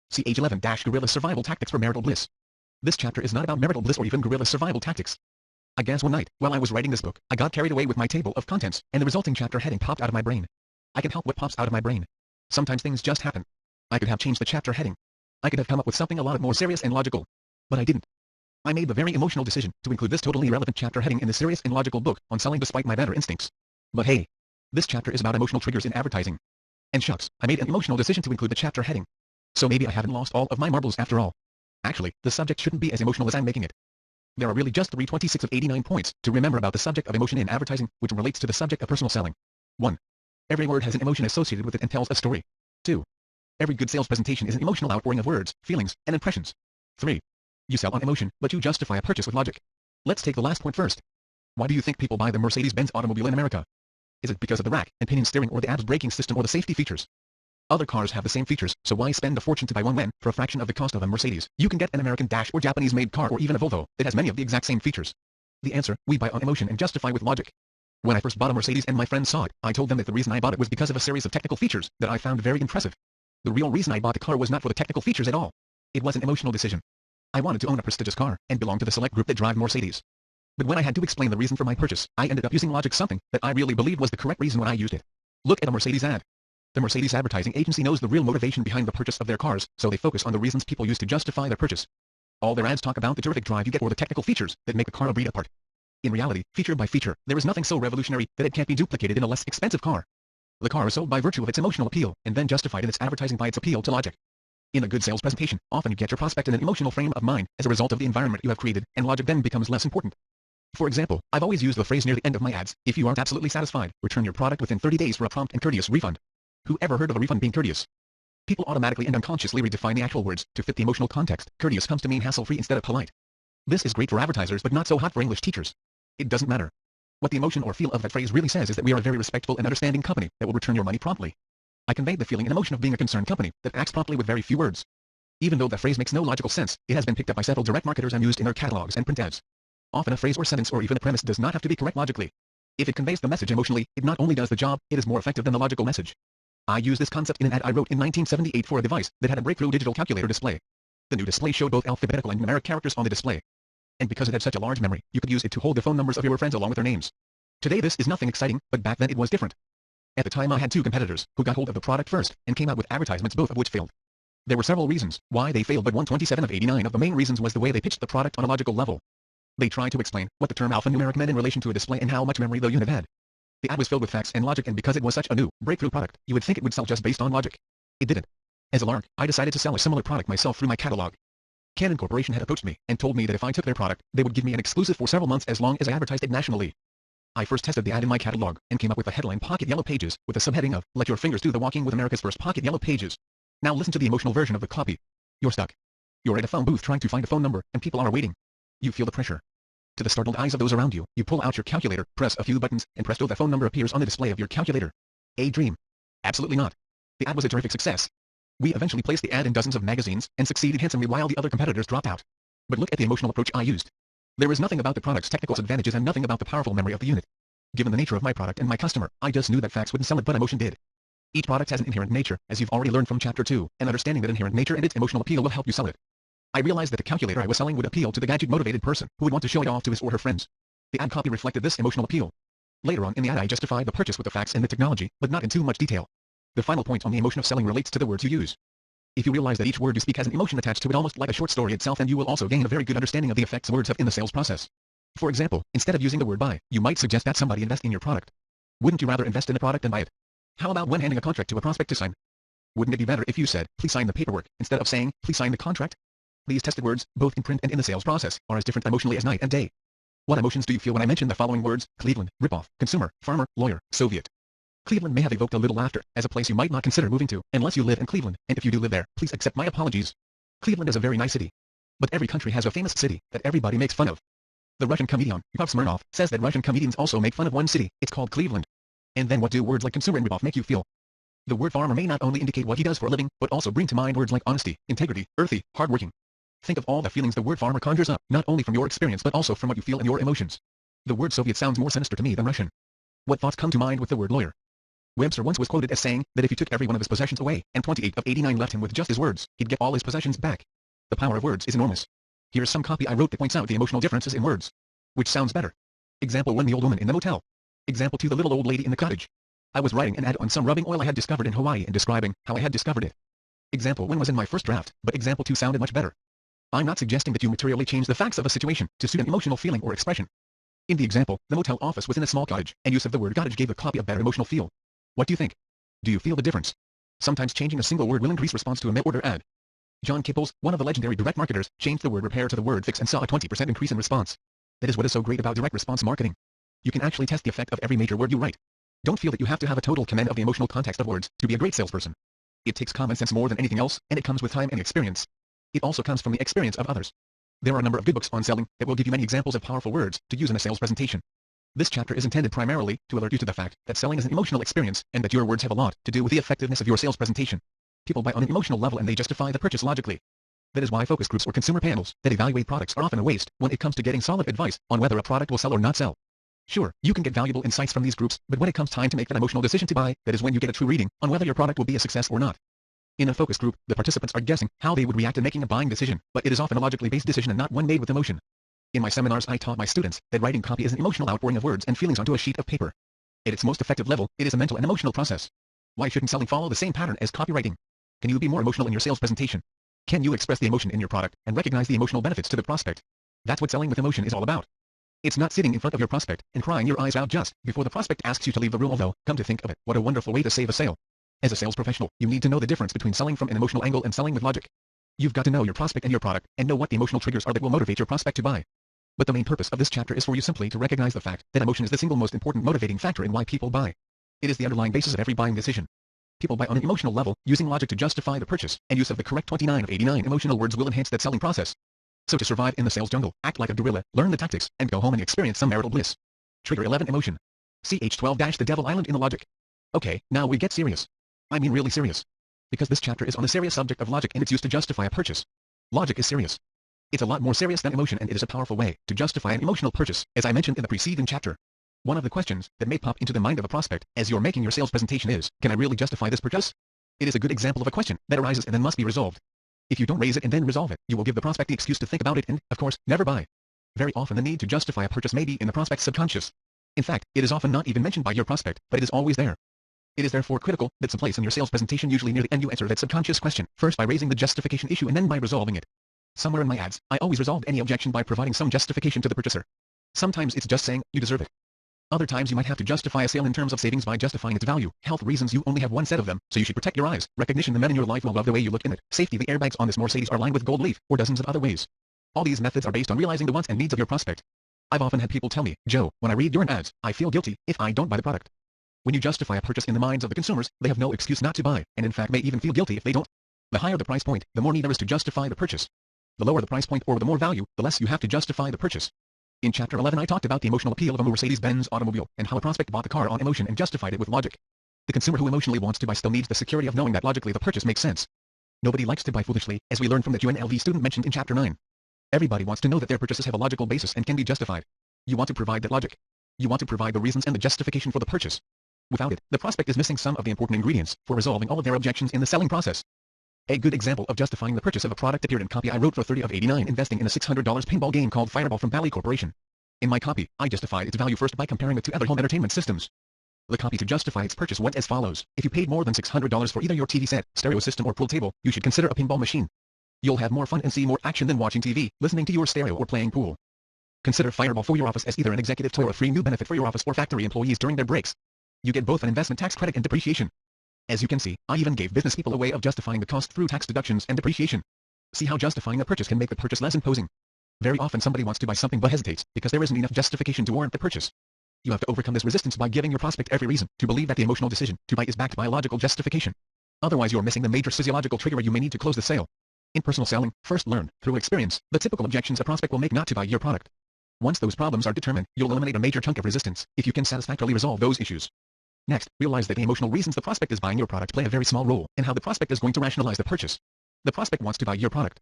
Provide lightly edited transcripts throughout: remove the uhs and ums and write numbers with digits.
See Age 11 Guerrilla Survival Tactics for Marital Bliss. This chapter is not about marital bliss or even guerrilla survival tactics. I guess one night, while I was writing this book, I got carried away with my table of contents, and the resulting chapter heading popped out of my brain. I can help what pops out of my brain. Sometimes things just happen. I could have changed the chapter heading. I could have come up with something a lot more serious and logical. But I didn't. I made the very emotional decision to include this totally irrelevant chapter heading in the serious and logical book on selling despite my better instincts. But hey, this chapter is about emotional triggers in advertising. And shucks, I made an emotional decision to include the chapter heading. So maybe I haven't lost all of my marbles after all. Actually, the subject shouldn't be as emotional as I'm making it. There are really just 326 of 89 points to remember about the subject of emotion in advertising, which relates to the subject of personal selling. 1. Every word has an emotion associated with it and tells a story. 2. Every good sales presentation is an emotional outpouring of words, feelings, and impressions. 3. You sell on emotion, but you justify a purchase with logic. Let's take the last point first. Why do you think people buy the Mercedes-Benz automobile in America? Is it because of the rack and pinion steering or the ABS braking system or the safety features? Other cars have the same features, so why spend a fortune to buy one when, for a fraction of the cost of a Mercedes, you can get an American Dash or Japanese-made car or even a Volvo that has many of the exact same features? The answer, we buy on emotion and justify with logic. When I first bought a Mercedes and my friends saw it, I told them that the reason I bought it was because of a series of technical features that I found very impressive. The real reason I bought the car was not for the technical features at all. It was an emotional decision. I wanted to own a prestigious car and belong to the select group that drive Mercedes. But when I had to explain the reason for my purchase, I ended up using logic, something that I really believed was the correct reason when I used it. Look at a Mercedes ad. The Mercedes advertising agency knows the real motivation behind the purchase of their cars, so they focus on the reasons people use to justify their purchase. All their ads talk about the terrific drive you get or the technical features that make a car a breed apart. In reality, feature by feature, there is nothing so revolutionary that it can't be duplicated in a less expensive car. The car is sold by virtue of its emotional appeal, and then justified in its advertising by its appeal to logic. In a good sales presentation, often you get your prospect in an emotional frame of mind as a result of the environment you have created, and logic then becomes less important. For example, I've always used the phrase near the end of my ads, if you aren't absolutely satisfied, return your product within 30 days for a prompt and courteous refund. Who ever heard of a refund being courteous? People automatically and unconsciously redefine the actual words to fit the emotional context. Courteous comes to mean hassle-free instead of polite. This is great for advertisers but not so hot for English teachers. It doesn't matter. What the emotion or feel of that phrase really says is that we are a very respectful and understanding company that will return your money promptly. I conveyed the feeling and emotion of being a concerned company that acts promptly with very few words. Even though the phrase makes no logical sense, it has been picked up by several direct marketers and used in their catalogs and print ads. Often a phrase or sentence or even a premise does not have to be correct logically. If it conveys the message emotionally, it not only does the job, it is more effective than the logical message. I used this concept in an ad I wrote in 1978 for a device that had a breakthrough digital calculator display. The new display showed both alphabetical and numeric characters on the display. And because it had such a large memory, you could use it to hold the phone numbers of your friends along with their names. Today this is nothing exciting, but back then it was different. At the time I had two competitors who got hold of the product first and came out with advertisements, both of which failed. There were several reasons why they failed, but 127 of 89 of the main reasons was the way they pitched the product on a logical level. They tried to explain what the term alphanumeric meant in relation to a display and how much memory the unit had. The ad was filled with facts and logic, and because it was such a new, breakthrough product, you would think it would sell just based on logic. It didn't. As a lark, I decided to sell a similar product myself through my catalog. Canon Corporation had approached me and told me that if I took their product, they would give me an exclusive for several months as long as I advertised it nationally. I first tested the ad in my catalog and came up with a headline, Pocket Yellow Pages, with a subheading of, Let Your Fingers Do the Walking with America's First Pocket Yellow Pages. Now listen to the emotional version of the copy. You're stuck. You're at a phone booth trying to find a phone number, and people are waiting. You feel the pressure. To the startled eyes of those around you, you pull out your calculator, press a few buttons, and presto, the phone number appears on the display of your calculator. A dream? Absolutely not. The ad was a terrific success. We eventually placed the ad in dozens of magazines, and succeeded handsomely while the other competitors dropped out. But look at the emotional approach I used. There is nothing about the product's technical advantages and nothing about the powerful memory of the unit. Given the nature of my product and my customer, I just knew that facts wouldn't sell it, but emotion did. Each product has an inherent nature, as you've already learned from Chapter 2, and understanding that inherent nature and its emotional appeal will help you sell it. I realized that the calculator I was selling would appeal to the gadget-motivated person who would want to show it off to his or her friends. The ad copy reflected this emotional appeal. Later on in the ad I justified the purchase with the facts and the technology, but not in too much detail. The final point on the emotion of selling relates to the words you use. If you realize that each word you speak has an emotion attached to it, almost like a short story itself, then you will also gain a very good understanding of the effects words have in the sales process. For example, instead of using the word buy, you might suggest that somebody invest in your product. Wouldn't you rather invest in the product than buy it? How about when handing a contract to a prospect to sign? Wouldn't it be better if you said, please sign the paperwork, instead of saying, please sign the contract? These tested words, both in print and in the sales process, are as different emotionally as night and day. What emotions do you feel when I mention the following words: Cleveland, ripoff, consumer, farmer, lawyer, Soviet? Cleveland may have evoked a little laughter, as a place you might not consider moving to, unless you live in Cleveland, and if you do live there, please accept my apologies. Cleveland is a very nice city. But every country has a famous city that everybody makes fun of. The Russian comedian, Yakov Smirnoff, says that Russian comedians also make fun of one city, it's called Cleveland. And then what do words like consumer and ripoff make you feel? The word farmer may not only indicate what he does for a living, but also bring to mind words like honesty, integrity, earthy, hardworking. Think of all the feelings the word farmer conjures up, not only from your experience but also from what you feel in your emotions. The word Soviet sounds more sinister to me than Russian. What thoughts come to mind with the word lawyer? Webster once was quoted as saying that if you took every one of his possessions away and 28 of 89 left him with just his words, he'd get all his possessions back. The power of words is enormous. Here is some copy I wrote that points out the emotional differences in words. Which sounds better? Example 1, the old woman in the motel. Example 2, the little old lady in the cottage. I was writing an ad on some rubbing oil I had discovered in Hawaii and describing how I had discovered it. Example 1 was in my first draft, but example 2 sounded much better. I'm not suggesting that you materially change the facts of a situation to suit an emotional feeling or expression. In the example, the motel office was in a small cottage, and use of the word cottage gave the copy a better emotional feel. What do you think? Do you feel the difference? Sometimes changing a single word will increase response to a mail-order ad. John Kibbles, one of the legendary direct marketers, changed the word repair to the word fix and saw a 20% increase in response. That is what is so great about direct response marketing. You can actually test the effect of every major word you write. Don't feel that you have to have a total command of the emotional context of words to be a great salesperson. It takes common sense more than anything else, and it comes with time and experience. It also comes from the experience of others. There are a number of good books on selling that will give you many examples of powerful words to use in a sales presentation. This chapter is intended primarily to alert you to the fact that selling is an emotional experience and that your words have a lot to do with the effectiveness of your sales presentation. People buy on an emotional level and they justify the purchase logically. That is why focus groups or consumer panels that evaluate products are often a waste when it comes to getting solid advice on whether a product will sell or not sell. Sure, you can get valuable insights from these groups, but when it comes time to make that emotional decision to buy, that is when you get a true reading on whether your product will be a success or not. In a focus group, the participants are guessing how they would react in making a buying decision, but it is often a logically based decision and not one made with emotion. In my seminars I taught my students that writing copy is an emotional outpouring of words and feelings onto a sheet of paper. At its most effective level, it is a mental and emotional process. Why shouldn't selling follow the same pattern as copywriting? Can you be more emotional in your sales presentation? Can you express the emotion in your product and recognize the emotional benefits to the prospect? That's what selling with emotion is all about. It's not sitting in front of your prospect and crying your eyes out just before the prospect asks you to leave the room, although, come to think of it, what a wonderful way to save a sale. As a sales professional, you need to know the difference between selling from an emotional angle and selling with logic. You've got to know your prospect and your product, and know what the emotional triggers are that will motivate your prospect to buy. But the main purpose of this chapter is for you simply to recognize the fact that emotion is the single most important motivating factor in why people buy. It is the underlying basis of every buying decision. People buy on an emotional level, using logic to justify the purchase, and use of the correct 29 of 89 emotional words will enhance that selling process. So to survive in the sales jungle, act like a guerrilla, learn the tactics, and go home and experience some marital bliss. Trigger 11 Emotion. CH12 The Devil Island in the Logic. Okay, now we get serious. I mean really serious. Because this chapter is on the serious subject of logic and its use to justify a purchase. Logic is serious. It's a lot more serious than emotion, and it is a powerful way to justify an emotional purchase, as I mentioned in the preceding chapter. One of the questions that may pop into the mind of a prospect as you're making your sales presentation is, can I really justify this purchase? It is a good example of a question that arises and then must be resolved. If you don't raise it and then resolve it, you will give the prospect the excuse to think about it and, of course, never buy. Very often the need to justify a purchase may be in the prospect's subconscious. In fact, it is often not even mentioned by your prospect, but it is always there. It is therefore critical that some place in your sales presentation, usually near the end, you answer that subconscious question, first by raising the justification issue and then by resolving it. Somewhere in my ads, I always resolved any objection by providing some justification to the purchaser. Sometimes it's just saying, you deserve it. Other times you might have to justify a sale in terms of savings by justifying its value, health reasons, you only have one set of them, so you should protect your eyes, recognition, the men in your life will love the way you look in it, safety, the airbags on this Mercedes are lined with gold leaf, or dozens of other ways. All these methods are based on realizing the wants and needs of your prospect. I've often had people tell me, Joe, when I read your ads, I feel guilty if I don't buy the product. When you justify a purchase in the minds of the consumers, they have no excuse not to buy, and in fact may even feel guilty if they don't. The higher the price point, the more need there is to justify the purchase. The lower the price point or the more value, the less you have to justify the purchase. In Chapter 11 I talked about the emotional appeal of a Mercedes-Benz automobile, and how a prospect bought the car on emotion and justified it with logic. The consumer who emotionally wants to buy still needs the security of knowing that logically the purchase makes sense. Nobody likes to buy foolishly, as we learned from the UNLV student mentioned in Chapter 9. Everybody wants to know that their purchases have a logical basis and can be justified. You want to provide that logic. You want to provide the reasons and the justification for the purchase. Without it, the prospect is missing some of the important ingredients for resolving all of their objections in the selling process. A good example of justifying the purchase of a product appeared in copy I wrote for 30 of 89 investing in a $600 pinball game called Fireball from Bally Corporation. In my copy, I justified its value first by comparing it to other home entertainment systems. The copy to justify its purchase went as follows. If you paid more than $600 for either your TV set, stereo system or pool table, you should consider a pinball machine. You'll have more fun and see more action than watching TV, listening to your stereo or playing pool. Consider Fireball for your office as either an executive toy or a free new benefit for your office or factory employees during their breaks. You get both an investment tax credit and depreciation. As you can see, I even gave business people a way of justifying the cost through tax deductions and depreciation. See how justifying a purchase can make the purchase less imposing. Very often somebody wants to buy something but hesitates because there isn't enough justification to warrant the purchase. You have to overcome this resistance by giving your prospect every reason to believe that the emotional decision to buy is backed by a logical justification. Otherwise you're missing the major physiological trigger you may need to close the sale. In personal selling, first learn, through experience, the typical objections a prospect will make not to buy your product. Once those problems are determined, you'll eliminate a major chunk of resistance if you can satisfactorily resolve those issues. Next, realize that the emotional reasons the prospect is buying your product play a very small role in how the prospect is going to rationalize the purchase. The prospect wants to buy your product.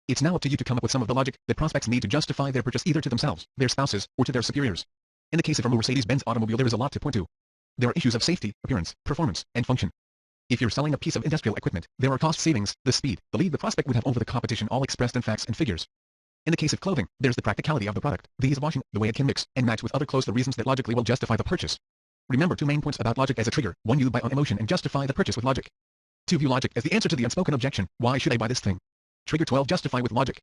It's now up to you to come up with some of the logic that prospects need to justify their purchase either to themselves, their spouses, or to their superiors. In the case of a Mercedes-Benz automobile there is a lot to point to. There are issues of safety, appearance, performance, and function. If you're selling a piece of industrial equipment, there are cost savings, the speed, the lead the prospect would have over the competition all expressed in facts and figures. In the case of clothing, there's the practicality of the product, the ease of washing, the way it can mix and match with other clothes, the reasons that logically will justify the purchase. Remember 2 main points about logic as a trigger. 1. You buy on emotion and justify the purchase with logic. 2. View logic as the answer to the unspoken objection, why should I buy this thing? Trigger 12. Justify with logic.